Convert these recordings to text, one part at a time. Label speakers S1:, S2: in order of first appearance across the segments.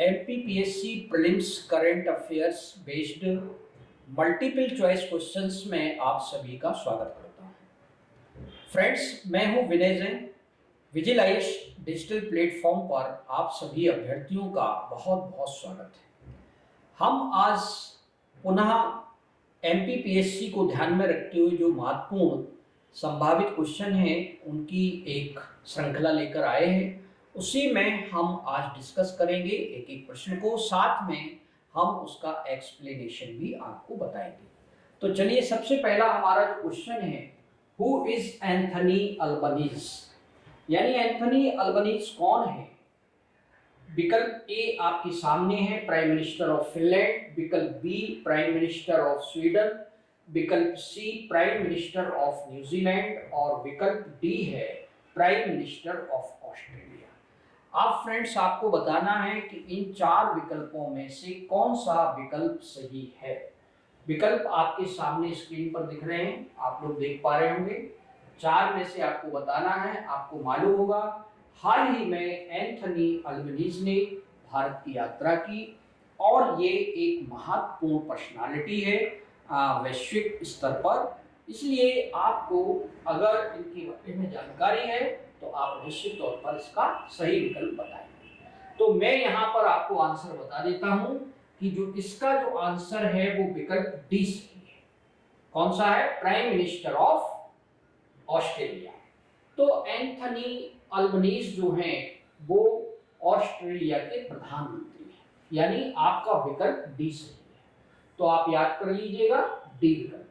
S1: MPPSC prelims current affairs based multiple choice questions में आप सभी का स्वागत करता हूं। फ्रेंड्स, मैं हूं विनय जैन। विजिलाइज डिजिटल प्लेटफॉर्म पर आप सभी अभ्यर्थियों का बहुत बहुत स्वागत है। हम आज पुनः एमपीपीएससी को ध्यान में रखते हुए जो महत्वपूर्ण संभावित क्वेश्चन हैं उनकी एक श्रृंखला लेकर आए हैं। उसी में हम आज डिस्कस करेंगे एक एक प्रश्न को, साथ में हम उसका एक्सप्लेनेशन भी आपको बताएंगे। तो चलिए, सबसे पहला हमारा जो क्वेश्चन है, हु इज एंथनी अल्बनीज, यानी एंथनी अल्बनीज कौन है। विकल्प ए आपके सामने है, प्राइम मिनिस्टर ऑफ फिनलैंड। विकल्प B prime minister of Sweden. विकल्प C prime minister of New Zealand और विकल्प डी है प्राइम मिनिस्टर ऑफ ऑस्ट्रेलिया। अब फ्रेंड्स, आपको बताना है कि इन चार विकल्पों में से कौन सा विकल्प सही है। विकल्प आपके सामने स्क्रीन पर दिख रहे हैं, आप लोग देख पा रहे होंगे। चार में से आपको बताना है। आपको मालूम होगा हाल ही में एंथनी अल्बनीज ने भारत की यात्रा की और ये एक महत्वपूर्ण पर्सनालिटी है वैश्विक स्तर पर। इसलिए आपको अगर इनके बारे में जानकारी है तो आप निश्चित तौर पर इसका सही विकल्प बताएंगे। तो मैं यहाँ पर आपको आंसर बता देता हूं कि जो इसका जो आंसर है वो विकल्प डी सही है। कौन सा है? Prime minister of Australia. तो एंथनी अल्बनीज जो हैं वो ऑस्ट्रेलिया के प्रधानमंत्री हैं, यानी आपका विकल्प डी सही है। तो आप याद कर लीजिएगा, डी विकल्प।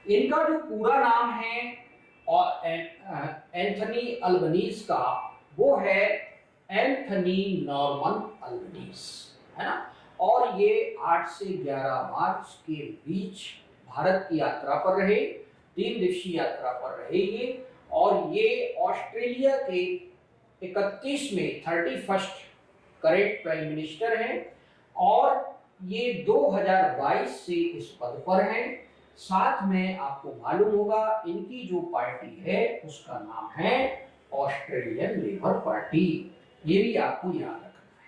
S1: इनका जो पूरा नाम है और एंथनी अल्बनीज का, वो है एंथनी नॉर्मन अल्बनीज, है ना। और ये 8 से 11 मार्च के बीच भारत की यात्रा पर रहे, 3 दिवसीय यात्रा पर रहे ये। और ये ऑस्ट्रेलिया के 31 करेंट प्राइम मिनिस्टर हैं और ये 2022 से इस पद पर हैं। साथ में आपको मालूम होगा इनकी जो पार्टी है उसका नाम है ऑस्ट्रेलियन लेबर पार्टी। ये भी आपको याद रखना है।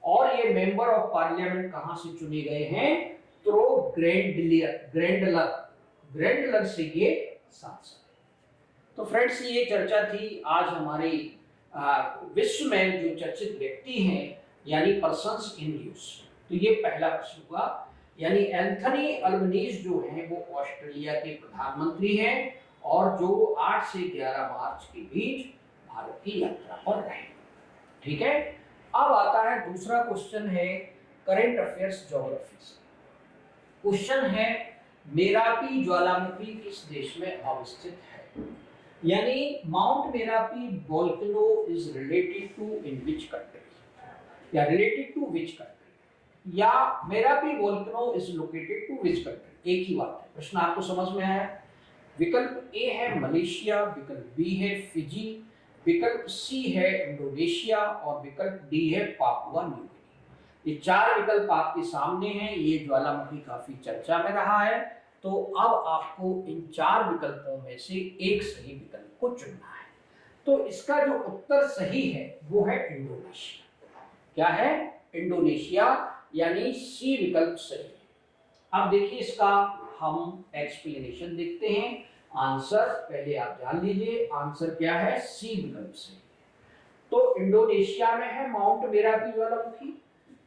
S1: और ये मेंबर ऑफ पार्लियामेंट कहां से चुने गए हैं? तो ग्रैंडलर से ये सांसद। तो फ्रेंड्स, ये चर्चा थी आज हमारे विश्व में जो चर्चित व्यक्ति हैं, यानी पर्सन्स इन न्यूज। तो ये पहला प्रश्न हुआ, यानी एंथनी अल्बनीज जो हैं वो ऑस्ट्रेलिया के प्रधानमंत्री हैं और जो 8 से 11 मार्च के बीच भारत की यात्रा पर रहे। ठीक है। अब आता है दूसरा क्वेश्चन, है करंट अफेयर्स ज्योग्राफी से। क्वेश्चन है, मेरापी ज्वालामुखी किस देश में अवस्थित है, यानी Mount Merapi volcano is related to in which country, या रिलेटेड टू विच कंट्री, या Merapi volcano is located to which country. एक ही बात है। प्रश्न आपको समझ में आया? विकल्प ए है मलेशिया, विकल्प बी है फिजी, विकल्प सी है इंडोनेशिया और विकल्प डी है पापुआ न्यू गिनी। ये चार विकल्प आपके सामने हैं। ये ज्वालामुखी काफी चर्चा में रहा है। तो अब आपको इन चार विकल्पों में से एक सही विकल्प को चुनना है। तो इसका जो उत्तर सही है वो है इंडोनेशिया। क्या है? इंडोनेशिया, यानी सी विकल्प सही है। अब देखिए, इसका हम एक्सप्लेनेशन देखते हैं। आंसर पहले आप जान लीजिए, आंसर क्या है? सी विकल्प सही। तो इंडोनेशिया में है माउंट मेरापी ज्वालामुखी।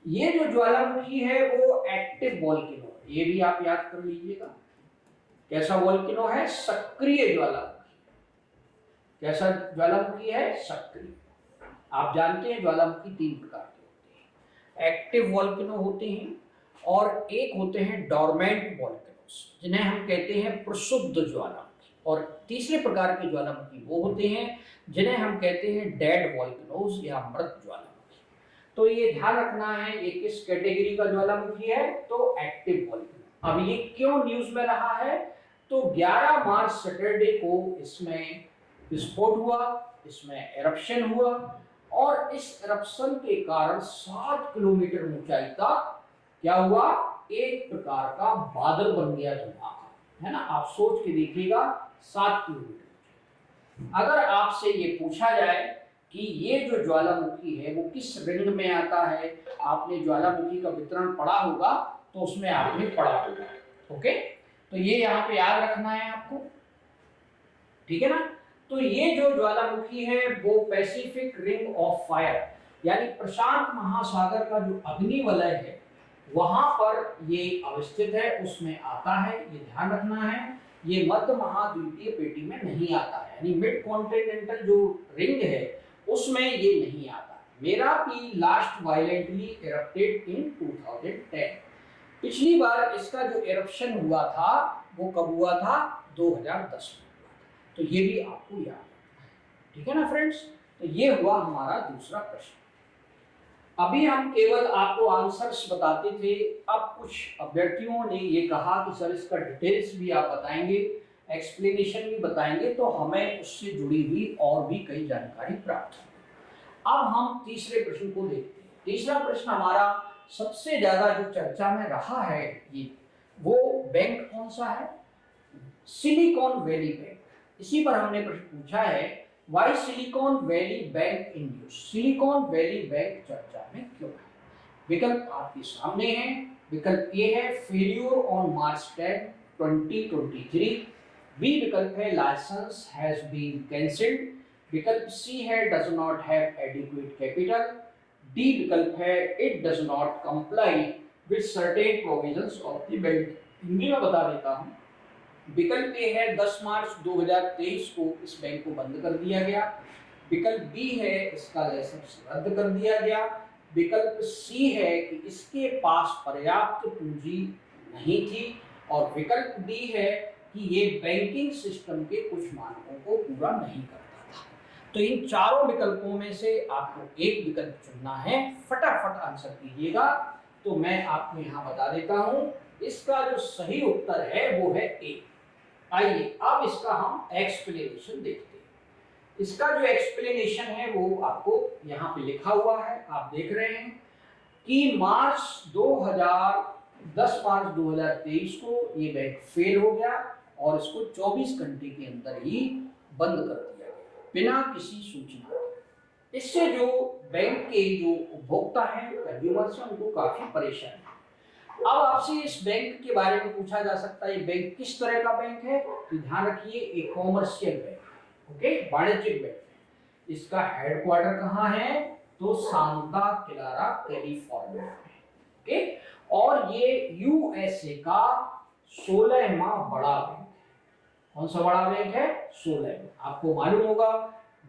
S1: ये जो ज्वालामुखी है वो एक्टिव वोल्केनो है, ये भी आप याद कर लीजिएगा। कैसा वोल्केनो है? सक्रिय ज्वालामुखी। कैसा ज्वालामुखी है? सक्रिय। आप जानते हैं ज्वालामुखी 3 प्रकार के होते हैं। एक्टिव वोल्केनो होते हैं और एक होते हैं डोरमेंट वोल्केनोस, जिन्हें हम कहते हैं प्रशुद्ध ज्वालामुखी। और तीसरे प्रकार के ज्वालामुखी वो होते हैं जिन्हें हम कहते हैं डेड वोल्केनोस या मृत ज्वालामुखी। तो ये ध्यान रखना है, ये किस कैटेगरी का ज्वालामुखी है? तो एक्टिव वोल्केनो। अब ये क्यों न्यूज में रहा है? तो 11 मार्च सैटरडे को इसमें विस्फोट हुआ, इसमें एरप्शन हुआ और इस एरप्शन के कारण 7 किलोमीटर ऊंचाई तक क्या हुआ? एक प्रकार का बादल बन गया धुआं, है ना। आप सोच के देखिएगा, 7 किलोमीटर। अगर आपसे ये पूछा जाए कि ये जो ज्वालामुखी है वो किस रिंग में आता है। आपने ज्वालामुखी का वितरण पढ़ा होगा तो उसमें आपने पढ़ा होगा। ओके, तो ये यहाँ पे याद रखना है आपको, ठीक है ना। तो ये जो ज्वालामुखी है वो पैसिफिक रिंग ऑफ फायर यानी प्रशांत महासागर का जो अग्नि वलय है वहां पर ये अवस्थित है, उसमें आता है, ये ध्यान रखना है। ये मध्य महाद्वीपीय पेटी में नहीं आता है, यानी मिड कॉन्टिनेंटल जो रिंग है उसमें ये नहीं आता। मेरा भी लास्ट वायलेंटली इरप्टेड इन 2010। पिछली बार इसका जो इरप्शन हुआ था वो कब हुआ था, 2010 में। तो ये भी आपको याद रखना है, ठीक है ना फ्रेंड्स। तो ये हुआ हमारा दूसरा प्रश्न। अभी हम केवल आपको आंसर्स बताते थे, अब कुछ अभ्यर्थियों ने ये कहा कि सर इसका डिटेल्स भी आप बताएंगे, एक्सप्लेनेशन भी बताएंगे, तो हमें उससे जुड़ी हुई और भी कई जानकारी प्राप्त हो। अब हम तीसरे प्रश्न को देखते हैं। तीसरा प्रश्न हमारा सबसे ज्यादा जो चर्चा में रहा है, ये वो बैंक कौन सा है, सिलिकॉन वैली बैंक। इसी पर हमने प्रश्न पूछा है, why Silicon Valley Bank in news, Silicon Valley Bank चर्चा में क्यों है। विकल्प आपके सामने है। विकल्प ए है फेल्यूर ऑन मार्च 10, 2023। बी विकल्प है लाइसेंस हैज बीन कैंसिल्ड। विकल्प सी है does not have adequate capital. D विकल्प है it does not comply with certain provisions of the bank. Hindi में बता देता हूं। विकल्प ए है 10 मार्च 2023 को इस बैंक को बंद कर दिया गया। विकल्प बी है इसका लाइसेंस रद्द कर दिया गया। विकल्प सी है कि इसके पास पर्याप्त पूंजी नहीं थी। और विकल्प डी है कि ये बैंकिंग सिस्टम के कुछ मानकों को पूरा नहीं करता था। तो इन चारों विकल्पों में से आपको एक विकल्प चुनना है। फटाफट आंसर कीजिएगा। तो मैं आपको यहाँ बता देता हूँ, इसका जो सही उत्तर है वो है ए। आइए अब इसका हम एक्सप्लेनेशन देखते हैं। इसका जो एक्सप्लेनेशन है वो आपको यहाँ पे लिखा हुआ है, आप देख रहे हैं कि 10 मार्च 2023 को ये बैंक फेल हो गया और इसको 24 घंटे के अंदर ही बंद कर दिया गया बिना किसी सूचना के। इससे जो बैंक के जो उपभोक्ता हैं, कंज्यूमर्स हैं, उनको काफी परेशानी। अब आपसे इस बैंक के बारे में पूछा जा सकता है, ये बैंक किस तरह का बैंक है। तो ध्यान रखिए, एक कॉमर्शियल बैंक, ओके, वाणिज्यिक बैंक है। इसका हेडक्वार्टर कहाँ है, तो सांता क्लारा कैलिफोर्निया में, ओके। और ये यूएसए का 16वां बड़ा बैंक है। कौन सा बड़ा बैंक है, 16। आपको मालूम होगा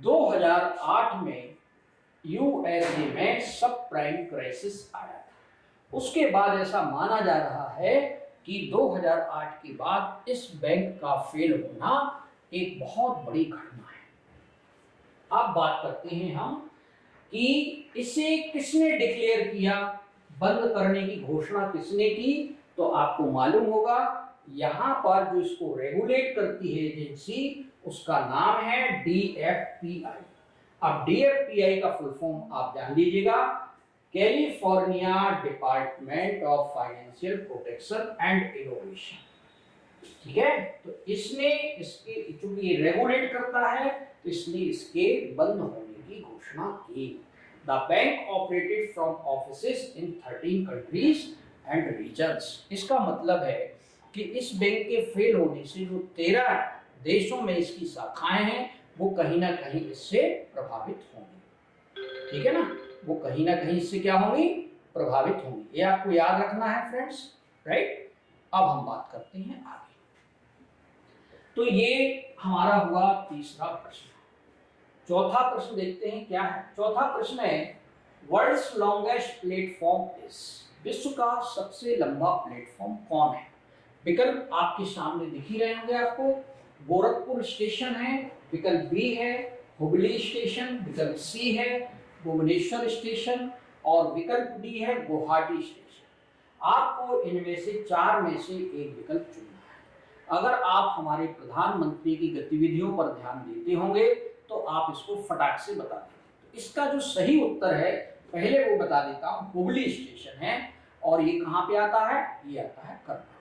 S1: 2008 में यूएसए में सब प्राइम क्राइसिस आया था। उसके बाद ऐसा माना जा रहा है कि 2008 के बाद इस बैंक का फेल होना एक बहुत बड़ी घटना है। अब बात करते हैं हम कि इसे किसने डिक्लेयर किया, बंद करने की घोषणा किसने की। तो आपको मालूम होगा यहाँ पर जो इसको रेगुलेट करती है एजेंसी, उसका नाम है DFPI। अब DFPI का फुल फॉर्म आप जान लीजिएगा, California department of financial protection and innovation, ठीक है। तो इसने इसके चूंकि ये रेगुलेट करता है तो इसने इसके बंद होने की घोषणा की। The bank operated from offices in 13 countries and regions. इसका मतलब है कि इस बैंक के फेल होने से जो 13 देशों में इसकी शाखाएं हैं वो कहीं ना कहीं इससे प्रभावित होंगी, ठीक है ना। वो कहीं ना कहीं इससे क्या होंगी, प्रभावित होंगी। ये आपको याद रखना है फ्रेंड्स, राइट। अब हम बात करते हैं आगे। तो ये हमारा हुआ तीसरा प्रश्न। चौथा प्रश्न देखते हैं क्या है। चौथा प्रश्न है, वर्ल्ड्स लॉन्गेस्ट प्लेटफॉर्म इज, विश्व का सबसे लंबा प्लेटफॉर्म कौन है। विकल्प आपके सामने दिख ही रहे होंगे आपको। गोरखपुर स्टेशन है, विकल्प बी है हुबली स्टेशन, विकल्प सी है भुवनेश्वर स्टेशन और विकल्प डी है गुवाहाटी स्टेशन। आपको इनमें से 4 में से एक विकल्प चुनना है। अगर आप हमारे प्रधानमंत्री की गतिविधियों पर ध्यान देते होंगे तो आप इसको फटाक से बता देंगे। तो इसका जो सही उत्तर है, पहले वो बता देता हूँ, हुबली स्टेशन है और ये कहाँ पे आता है, ये आता है कर्नाटक,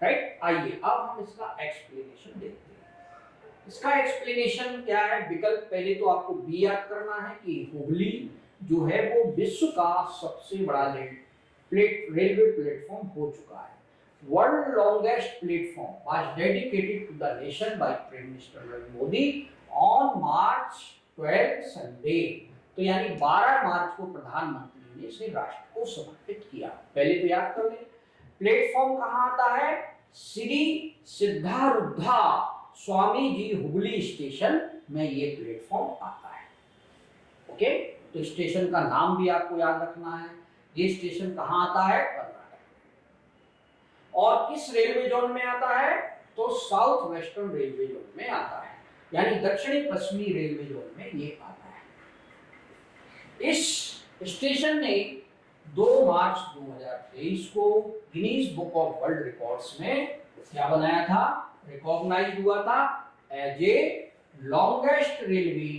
S1: राइट। आइए अब हम इसका एक्सप्लेनेशन देखते हैं। इसका एक्सप्लेनेशन क्या है? विकल्प पहले तो आपको बी याद करना है कि हुबली जो है वो विश्व का सबसे बड़ा रेलवे प्लेटफॉर्म हो चुका है। World longest platform was dedicated to the nation by prime minister Narendra Modi on March 12 Sunday. तो यानी 12 मार्च को प्रधानमंत्री ने इसे राष्ट्र को समर्पित किया। पहले तो याद कर लें, प्लेटफॉर्म कहाँ आता है? श्री सिद्धारूढ़ा स्वामी जी हुबली स्टेशन में ये प्लेटफॉर्म आता है। ओके, तो स्टेशन का नाम भी आपको याद रखना है। ये स्टेशन कहाँ आता है? कर्नाटक। और किस रेलवे जोन में आता है? तो साउथ वेस्टर्न रेलवे जोन में आता है, यानी दक्षिणी पश्चिमी रेलवे जोन में ये आता है। इस स्टेशन ने 2 मार्च 2023 को Guinness Book of World Records में क्या बनाया था? रिकॉग्नाइज हुआ था as a longest railway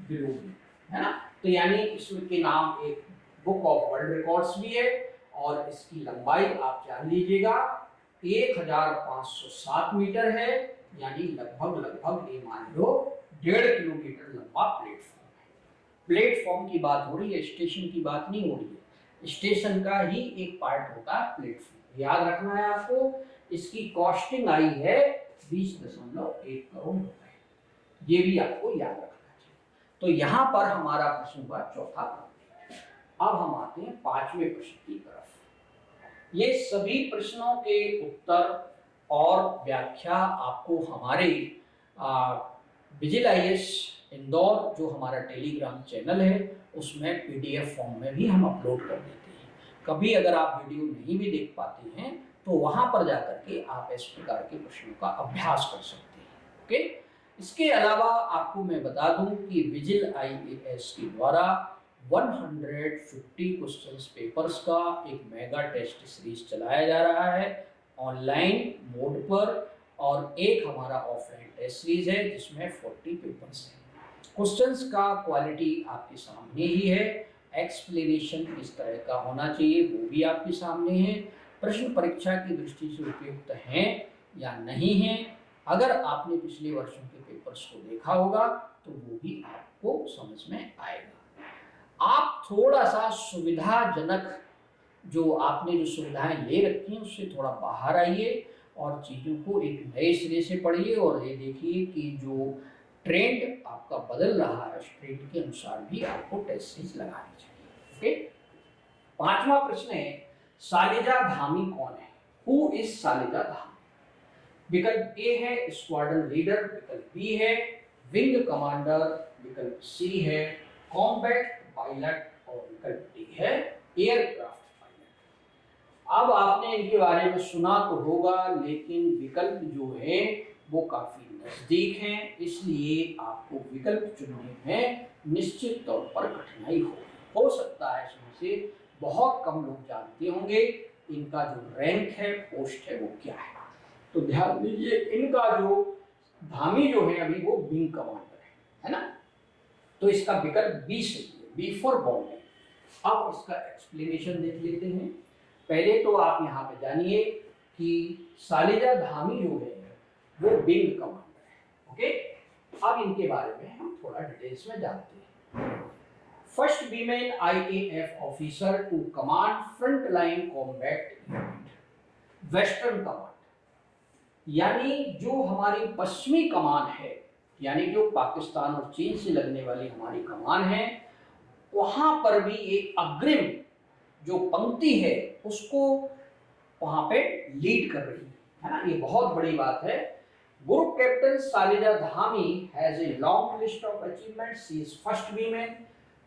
S1: globally, है ना। तो यानी इसके नाम एक बुक ऑफ वर्ल्ड रिकॉर्ड्स भी है और इसकी लंबाई आप जान लीजिएगा 1507 मीटर है, यानी लगभग ये मान लो 1.5 किलोमीटर लंबा प्लेटफॉर्म है। प्लेटफॉर्म की बात हो रही है, स्टेशन की बात नहीं हो रही है। स्टेशन का ही एक पार्ट होता है प्लेटफॉर्म। याद रखना है आपको। इसकी कॉस्टिंग आई है 20.1 करोड़ रुपए। ये भी आपको याद रखना चाहिए। तो यहां पर हमारा प्रश्न हुआ चौथा प्रश्न। अब हम आते हैं 5वें प्रश्न की तरफ। ये सभी प्रश्नों के उत्तर और व्याख्या आपको हमारे विजिल आईएएस इंदौर जो हमारा टेलीग्राम चैनल है उसमें पीडीएफ फॉर्म में भी हम अपलोड कर देते हैं। कभी अगर आप वीडियो नहीं भी देख पाते हैं तो वहां पर जाकर के आप इस प्रकार के प्रश्नों का अभ्यास कर सकते हैं। ओके, इसके अलावा आपको मैं बता दूं कि विजिल आईएएस के द्वारा 150 क्वेश्चंस पेपर्स का एक मेगा टेस्ट सीरीज चलाया जा रहा है ऑनलाइन मोड पर, और एक हमारा ऑफलाइन टेस्ट सीरीज है जिसमें 40 पेपर्स हैं। क्वेश्चंस का क्वालिटी आपके सामने ही है, एक्सप्लेनेशन किस तरह का होना चाहिए वो भी आपके सामने है, प्रश्न परीक्षा की दृष्टि से उपयुक्त हैं या नहीं हैं। अगर आपने पिछले वर्षों के पेपर्स को देखा होगा तो वो भी आपको समझ में आएगा। आप थोड़ा सा सुविधाजनक जो आपने जो सुविधाएं ले रखी हैं उससे थोड़ा बाहर आइए और चीज़ों को एक नए सिरे से पढ़िए और ये देखिए कि जो ट्रेंड आपका बदल रहा है उस ट्रेंड के अनुसार भी आपको टेस्ट सीरीज लगानी चाहिए। ओके, 5वां प्रश्न है शालिजा धामी कौन है? Who is Shaliza Dhami? विकल्प ए है स्क्वाड्रन लीडर, विकल्प बी है विंग कमांडर, विकल्प सी है कॉम्बैट पायलट और विकल्प डी है एयरक्राफ्ट पायलट। अब आपने इनके बारे में सुना तो होगा लेकिन विकल्प जो है वो काफी नजदीक हैं, इसलिए आपको विकल्प चुनने में निश्चित तौर पर कठिनाई हो सकता है इसमें से बहुत कम लोग जानते होंगे इनका जो रैंक है, पोस्ट है वो क्या है। तो ध्यान दीजिए, इनका जो धामी जो है अभी वो विंग कमांडर है ना। तो इसका विकल्प बी सही है, बी फॉर बॉम्बे। अब इसका एक्सप्लेनेशन देख लेते हैं। पहले तो आप यहाँ पे जानिए कि शालिजा धामी जो है वो विंग कमांडर है। ओके, अब इनके बारे में हम थोड़ा डिटेल्स में जानते हैं। First women IAF officer to command front line combat unit, western command, यानी जो हमारी पश्चिमी कमान है, यानी जो पाकिस्तान और चीन से लगने वाली हमारी कमान है, वहां पर भी एक अग्रिम जो पंक्ति है उसको वहां पे लीड कर रही है ना। ये बहुत बड़ी बात है। Group captain Shaliza Dhami has a long list of achievements. She is first women.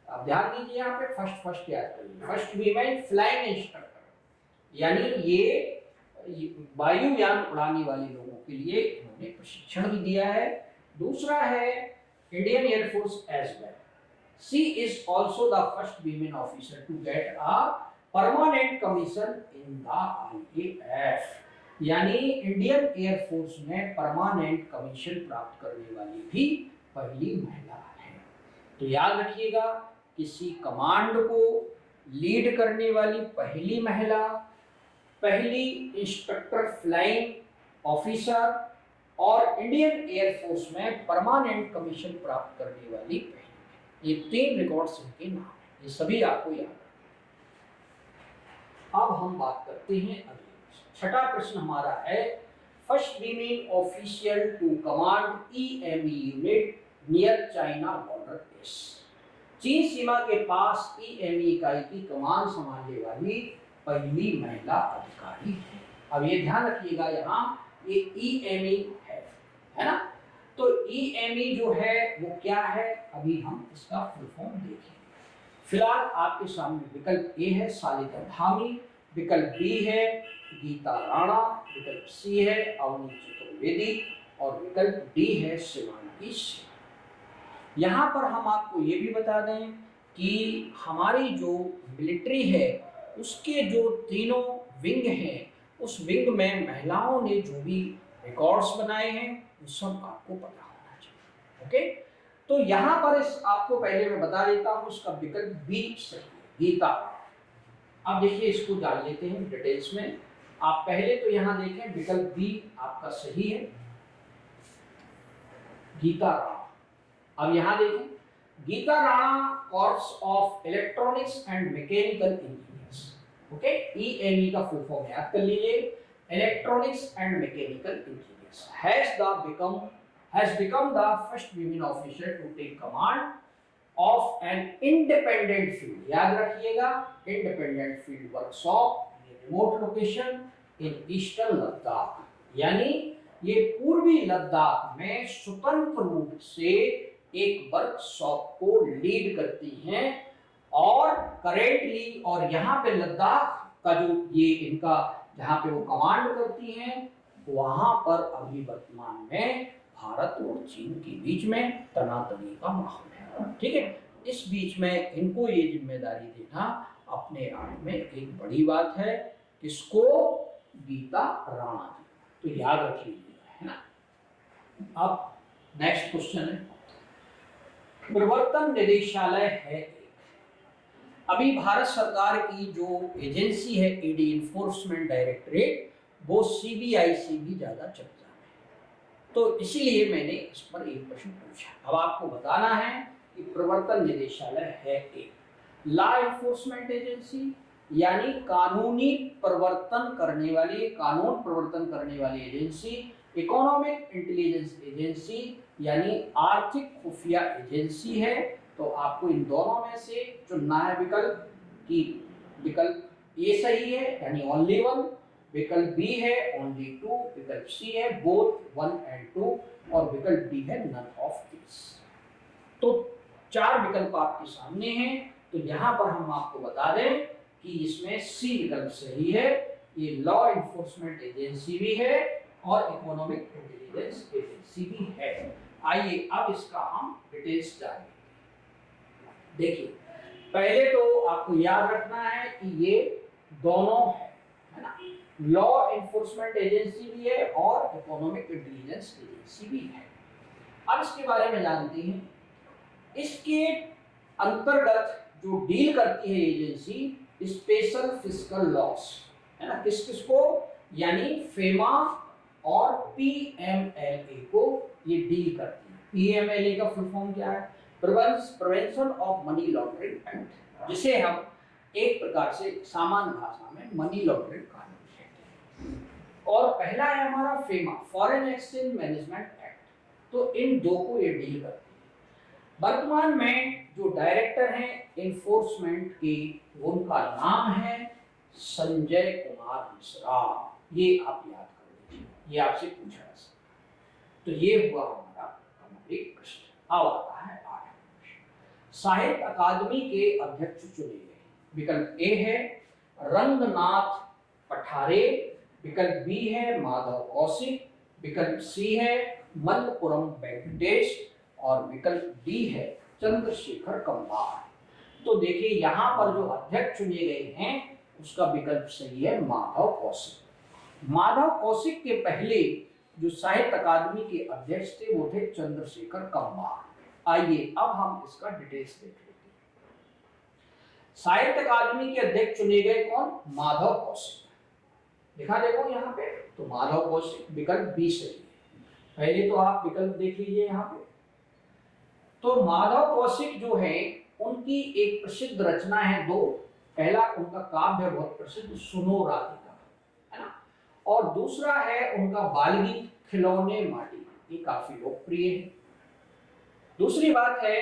S1: अब ध्यान दीजिए यहाँ पे फर्स्ट याद करिए, फर्स्ट वीमेन फ्लाइंग इंस्ट्रक्टर, यानी ये वायुयान उड़ाने वाले लोगों के लिए इन्होंने प्रशिक्षण भी दिया है। दूसरा है Indian Air Force as well. She is also the first women officer to get a permanent commission in the IAF, यानी इंडियन एयरफोर्स में परमानेंट कमीशन प्राप्त करने वाली भी पहली महिला है। तो याद रखिएगा, किसी कमांड को लीड करने वाली पहली महिला, पहली इंस्ट्रक्टर फ्लाइंग ऑफिसर और इंडियन एयरफोर्स में परमानेंट कमीशन प्राप्त करने वाली पहली। ये 3 रिकॉर्ड्स इनके नाम हैं, ये सभी आपको याद रखना। अब हम बात करते हैं अगले प्रश्न। छठा प्रश्न हमारा है, first women official to command EME unit near China border is. चीन सीमा के पास ईएमई इकाई की कमान संभालने वाली पहली महिला अधिकारी है। अब ये ध्यान रखिएगा, यहाँ ये ईएमई है ना। तो ईएमई जो है वो क्या है, अभी हम इसका फुल फॉर्म देखेंगे। फिलहाल आपके सामने विकल्प ए है सालिता धामी, विकल्प बी है गीता राणा, विकल्प सी है अवनी चतुर्वेदी और विकल्प डी है शिवांगी सिंह। यहाँ पर हम आपको ये भी बता दें कि हमारी जो मिलिट्री है उसके जो तीनों विंग हैं, उस विंग में महिलाओं ने जो भी रिकॉर्ड्स बनाए हैं वो सब आपको पता होना चाहिए। ओके, तो यहाँ पर इस आपको पहले मैं बता देता हूँ, इसका विकल्प बी सही है, गीता। अब देखिए इसको जान लेते हैं डिटेल्स में। आप पहले तो यहाँ देखें विकल्प बी आपका सही है, गीता राणा। अब यहाँ देखें Geeta Rana corps of electronics and mechanical engineers. Okay, EME का फुल फॉर्म याद कर लीजिए, electronics and mechanical engineers has become the first women officer to take command of an independent field, याद रखिएगा, independent field workshop remote location in eastern Ladakh, यानी ये पूर्वी लद्दाख में स्वतंत्र रूप से एक वर्कशॉप को लीड करती हैं। और करेंटली और यहाँ पे लद्दाख का जो ये इनका जहाँ पे वो कमांड करती हैं, वहां पर अभी वर्तमान में भारत और चीन के बीच में तनातनी का माहौल है। ठीक है, इस बीच में इनको ये जिम्मेदारी देना अपने आप में एक बड़ी बात है। किसको? गीता राणा जी। तो याद रखिए, है ना। अब नेक्स्ट क्वेश्चन है, प्रवर्तन निदेशालय है एक। अभी भारत सरकार की जो एजेंसी है ईडी इन्फोर्समेंट डायरेक्टरेट, वो सीबीआई से भी ज्यादा चर्चा में, तो इसीलिए मैंने इस पर एक प्रश्न पूछा। अब आपको बताना है कि प्रवर्तन निदेशालय है एक लॉ एनफोर्समेंट एजेंसी, यानी कानूनी प्रवर्तन करने वाली, कानून प्रवर्तन करने वाली एजेंसी, इकोनॉमिक इंटेलिजेंस एजेंसी यानी आर्थिक खुफिया एजेंसी है। तो आपको इन दोनों में से चुनना है विकल्प, कि विकल्प ए सही है यानी ओनली वन, विकल्प बी है ओनली टू, विकल्प सी है बोथ 1 and 2 और विकल्प डी है नन ऑफ दिस। तो 4 विकल्प आपके सामने हैं। तो यहाँ पर हम आपको बता दें कि इसमें सी विकल्प सही है, ये लॉ एनफोर्समेंट एजेंसी भी है और इकोनॉमिक इंटेलिजेंस एजेंसी भी है। आइए अब इसका हम डिटेल्स जानेंगे। देखिए, पहले तो आपको याद रखना है कि ये दोनों है ना, लॉ एनफोर्समेंट एजेंसी भी है और इकोनॉमिक इंटेलिजेंस एजेंसी भी है। अब इसके बारे में जानते हैं। इसके अंतर्गत जो डील करती है एजेंसी स्पेशल फिस्कल लॉस, है ना, किस किस को, यानी फेमा और पीएमएलए को ये डील करती है। पीएमएलए का फुल फॉर्म क्या है? Prevention of money laundering act, जिसे हम एक प्रकार से सामान्य भाषा में मनी लॉन्ड्रिंग कानून कहते हैं। और पहला है हमारा FEMA, foreign exchange management act. तो इन दो को ये डील करती है। वर्तमान में जो डायरेक्टर हैं इन्फोर्समेंट के, उनका नाम है संजय कुमार मिश्रा। ये आप याद कर लीजिए, ये आपसे पूछा जा सकता। तो ये हुआ हमारा एक प्रश्न। अब आता है आठवां प्रश्न, साहित्य अकादमी के अध्यक्ष चुने गए। विकल्प ए है रंगनाथ पठारे, विकल्प बी है माधव कौशिक, विकल्प सी है मल्लपुरम वेंकटेश और विकल्प डी है चंद्रशेखर कंबार। तो देखिए यहाँ पर जो अध्यक्ष चुने गए हैं उसका विकल्प सही है माधव कौशिक। माधव कौशिक के पहले जो साहित्य अकादमी के अध्यक्ष थे वो थे चंद्रशेखर कंबार। आइए अब हम इसका डिटेल्स देख लेते हैं। साहित्य अकादमी के अध्यक्ष चुने गए कौन? माधव कौशिक। लिखा देखो यहाँ पे, तो माधव कौशिक विकल्प बी सही है। पहले तो आप विकल्प देख लीजिए यहाँ पे। तो माधव कौशिक जो है उनकी एक प्रसिद्ध रचना है दो। पहला उनका काव्य है बहुत प्रसिद्ध सुनो राधिका, है ना, और दूसरा है उनका बाल गीत खिलौने माटी, ये काफी लोकप्रिय है। दूसरी बात है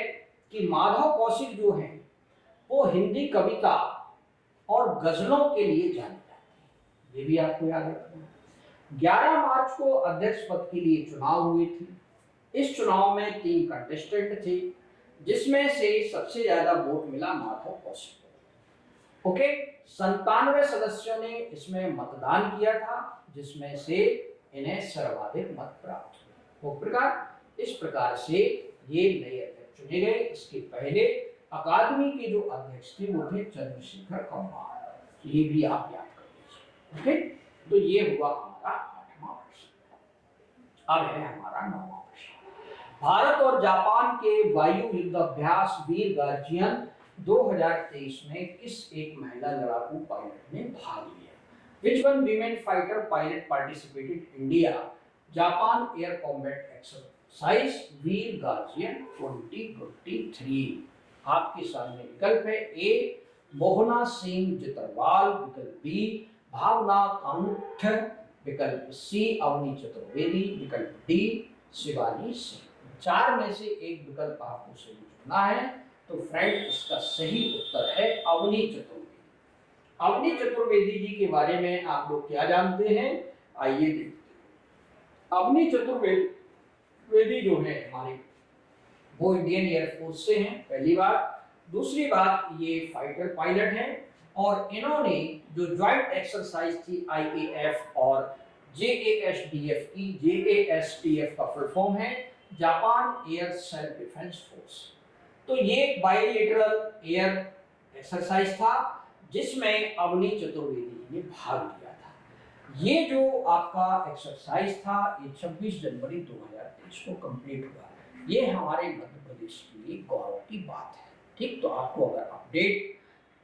S1: कि माधव कौशिक जो है वो हिंदी कविता और गजलों के लिए जाने जाते हैं, ये भी आपको याद रखना है। 11 मार्च को अध्यक्ष पद के लिए चुनाव हुए थे। इस चुनाव में 3 कंटेस्टेंट थे, जिसमें से सबसे ज्यादा वोट मिला माधव कौशिक को। ओके, 97 सदस्यों ने इसमें मतदान किया था, जिसमें से इन्हें सर्वाधिक मत प्राप्त हुए। इस प्रकार से ये नए अध्यक्ष चुने गए। इसके पहले अकादमी के जो अध्यक्ष थे वो थे चंद्रशेखर कंबार, ये भी आप याद कर लीजिए। ओके, तो ये हुआ हमारा 8वां प्रश्न। अब है हमारा 9वां प्रश्न। भारत और जापान के वायु युद्धाभ्यास वीर गार्जियन 2023 में किस एक महिला लड़ाकू पायलट ने भाग लिया? Which one women fighter pilot participated India Japan Air Combat Exercise Veer guardian 2023? आपके सामने विकल्प है। ए मोहना सिंह जितरवाल, विकल्प बी भावना कंठ, विकल्प सी अवनी चतुर्वेदी, विकल्प डी शिवानी सिंह। 4 में से एक विकल्प आपको सही चुनना है। तो फ्रेंड इसका सही उत्तर है अवनी चतुर्वेदी। अवनी चतुर्वेदी जी के बारे में आप लोग क्या जानते हैं, आइए देखते हैं। अवनी चतुर्वेदी जो है हमारे वो इंडियन एयरफोर्स से हैं, पहली बात। दूसरी बात, ये फाइटर पायलट हैं और इन्होंने जो ज्वाइंट एक्सरसाइज थी IAF और JASDF की, JASDF का फुल फॉर्म है Japan air self defence force. तो ये बायलैटरल एयर एक्सरसाइज था जिसमें अवनी चतुर्वेदी ने भाग लिया था। ये जो आपका एक्सरसाइज था ये 26 जनवरी 2023 को कंप्लीट हुआ। ये हमारे मध्य प्रदेश के लिए गौरव की बात है। ठीक, तो आपको अगर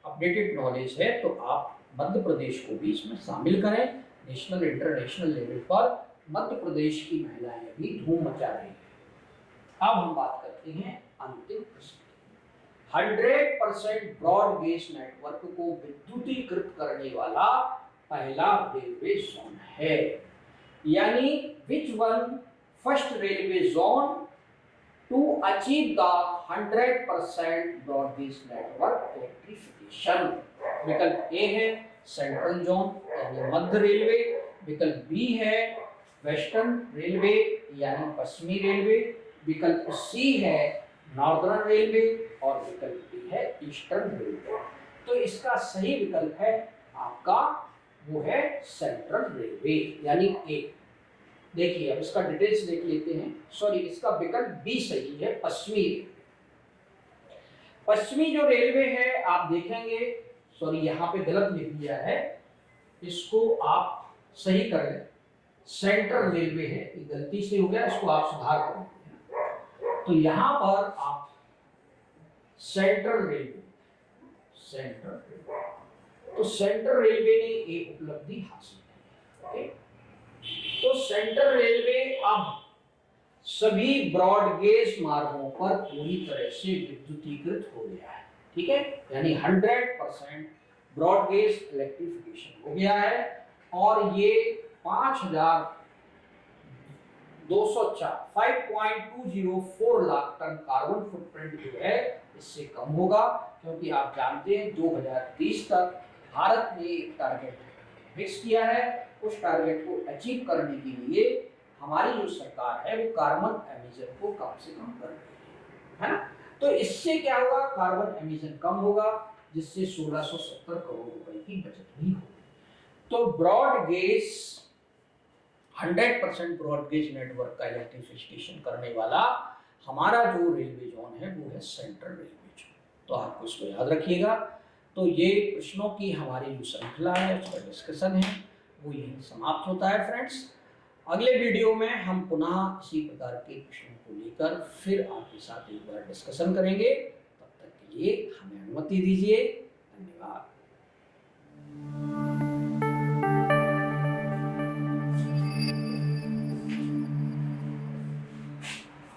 S1: अपडेटेड नॉलेज है तो आप मध्य प्रदेश को भी इसमें शामिल करें। नेशनल इंटरनेशनल लेवल पर मध्य प्रदेश की महिलाएं भी धूम मचा रही हैं। अब हम बात करते हैं अंतिम प्रश्न। 100% ब्रॉड गेज नेटवर्क को विद्युतीकृत करने वाला पहला रेलवे जोन है, यानी which one first railway zone to achieve the 100% broad gauge network electrification? विकल्प ए है सेंट्रल जोन यानी मध्य रेलवे, विकल्प बी है वेस्टर्न रेलवे यानी पश्चिमी रेलवे, विकल्प सी है नॉर्दर्न रेलवे और विकल्प डी है ईस्टर्न रेलवे। तो इसका सही विकल्प है आपका वो है सेंट्रल रेलवे यानी ए। देखिए अब इसका डिटेल्स देख लेते हैं। सॉरी, इसका विकल्प बी सही है पश्चिमी रेलवे। पश्चिमी जो रेलवे है आप देखेंगे, सॉरी यहाँ पे गलत लिख दिया है, इसको आप सही कर लें। सेंट्रल रेलवे है, ये गलती से हो गया, इसको आप सुधार करें। तो यहां पर आप सेंट्रल रेलवे, तो सेंट्रल रेलवे ने एक उपलब्धि हासिल की। ओके, तो सेंट्रल रेलवे अब सभी ब्रॉड गेज मार्गों पर पूरी तरह से विद्युतीकृत हो गया है। ठीक है, यानी 100% ब्रॉड गेज इलेक्ट्रिफिकेशन हो गया है और ये 5,204 लाख टन कार्बन फुटप्रिंट जो है इससे कम होगा, क्योंकि आप जानते हैं 2030 तक भारत ने एक टारगेट फिक्स किया है। उस टारगेट को अचीव करने के लिए हमारी जो सरकार है वो कार्बन एमिशन को कम से कम कर रही है ना। तो इससे क्या होगा, कार्बन एमिशन कम होगा, जिससे 1670 करोड़ रुपए की बचत भी होगी। तो broad gauge 100% broad gauge network का इलेक्ट्रिफिकेशन करने वाला हमारा जो रेलवे जोन है वो है सेंट्रल रेलवे जोन। तो आपको इसको याद रखिएगा। तो ये प्रश्नों की हमारी जो श्रृंखला है उसका डिस्कशन है वो यहीं समाप्त होता है फ्रेंड्स। अगले वीडियो में हम पुनः इसी प्रकार के प्रश्नों को लेकर फिर आपके साथ एक बार डिस्कशन करेंगे। तब तक के लिए हमें अनुमति दीजिए। धन्यवाद।